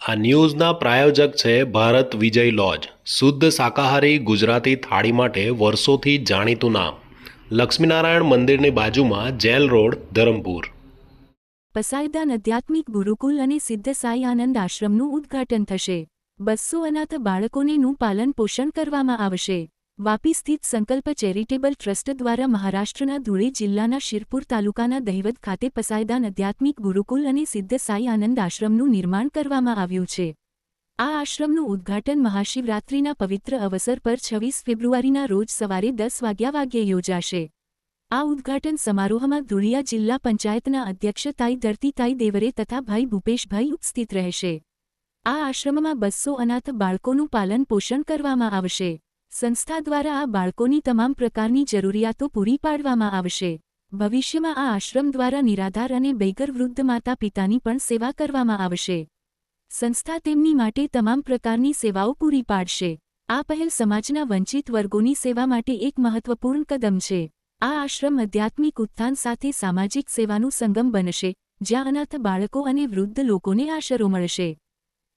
આ ન્યૂઝના પ્રાયોજક છે ભારત વિજય લોજ, શુદ્ધ શાકાહારી ગુજરાતી થાળી માટે વર્ષોથી જાણીતું નામ. લક્ષ્મીનારાયણ મંદિરની બાજુમાં જેલ રોડ, ધરમપુર. પસાયદાન આધ્યાત્મિક ગુરુકુલ અને સિદ્ધ સાઈ આનંદ આશ્રમનું ઉદ્ઘાટન થશે. 200 અનાથ બાળકોનેનું પાલન પોષણ કરવામાં આવશે. વાપી સ્થિત સંકલ્પ ચેરિટેબલ ટ્રસ્ટ દ્વારા મહારાષ્ટ્રના ધુळे જિલ્લાના શિરપુર તાલુકાના દહિવદ ખાતે પસાયદાન આધ્યાત્મિક ગુરુકુલ અને સિદ્ધ સાઈ આનંદ આશ્રમનું નિર્માણ કરવામાં આવ્યું છે. આ આશ્રમનું ઉદ્ઘાટન મહાશિવરાત્રિના પવિત્ર અવસર પર 26 ફેબ્રુઆરીના રોજ સવારે 10 વાગ્યે યોજાશે. આ ઉદ્ઘાટન સમારોહમાં ધુળિયા જિલ્લા પંચાયતના અધ્યક્ષ તાઈ ધરતીતાઈ દેવરે તથા ભાઈ ભૂપેશભાઈ ઉપસ્થિત રહેશે. આ આશ્રમમાં 200 અનાથ બાળકોનું પાલન પોષણ કરવામાં આવશે. સંસ્થા દ્વારા આ બાળકોની તમામ પ્રકારની જરૂરિયાતો પૂરી પાડવામાં આવશે. ભવિષ્યમાં આ આશ્રમ દ્વારા નિરાધાર અને બેઘર વૃદ્ધ માતા પિતાની પણ સેવા કરવામાં આવશે. સંસ્થા તેમની માટે તમામ પ્રકારની સેવાઓ પૂરી પાડશે. આ પહેલ સમાજના વંચિત વર્ગોની સેવા માટે એક મહત્વપૂર્ણ કદમ છે. આ આશ્રમ આધ્યાત્મિક ઉત્થાન સાથે સામાજિક સેવાનું સંગમ બનશે, જ્યાં અનાથ બાળકો અને વૃદ્ધ લોકોને આશરો મળશે.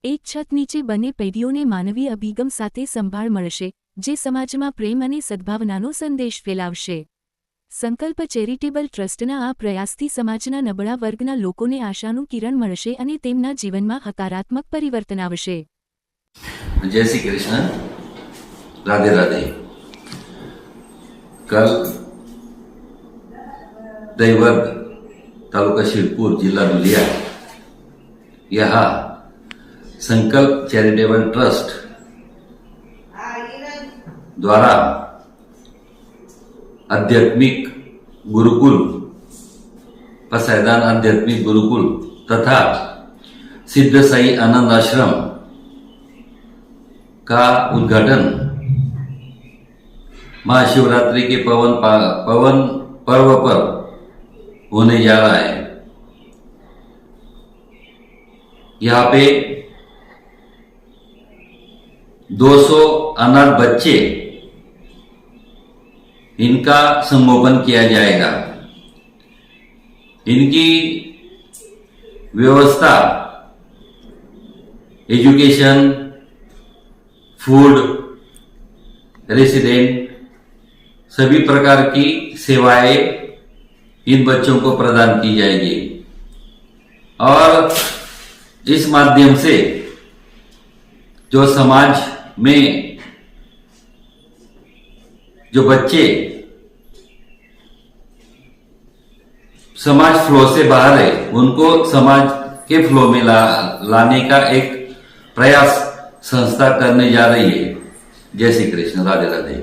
એક છત નીચે બંને પેઢીઓને માનવીય અભિગમ સાથે સંભાળ મળશે, જે સમાજમાં પ્રેમ અને સદ્ભાવનાનો સંદેશ ફેલાવશે. સંકલ્પ ચેરિટેબલ ટ્રસ્ટના આ પ્રયાસથી સમાજના નબળા વર્ગના લોકોને આશાનું કિરણ મળશે અને તેમના જીવનમાં હકારાત્મક પરિવર્તન આવશે. जय श्री कृष्ण, राधे राधे। कल दैवत तालुका शिरपुर जिला धुलिया यहाँ संकल्प चैरिटेबल ट्रस्ट द्वारा आध्यात्मिक गुरुकुल, पसायदान आध्यात्मिक गुरुकुल तथा सिद्ध साई आनंद आश्रम का उद्घाटन महाशिवरात्रि के पवन पर्व पर होने जा रहा है। यहाँ पे 200 अनाथ बच्चे, इनका संगोपन किया जाएगा। इनकी व्यवस्था एजुकेशन, फूड, रेसिडेंट, सभी प्रकार की सेवाएं इन बच्चों को प्रदान की जाएगी और इस माध्यम से जो समाज में जो बच्चे समाज फ्लो से बाहर है, उनको समाज के फ्लो में लाने का एक प्रयास संस्था करने जा रही है। जय श्री कृष्ण, राधे राधे।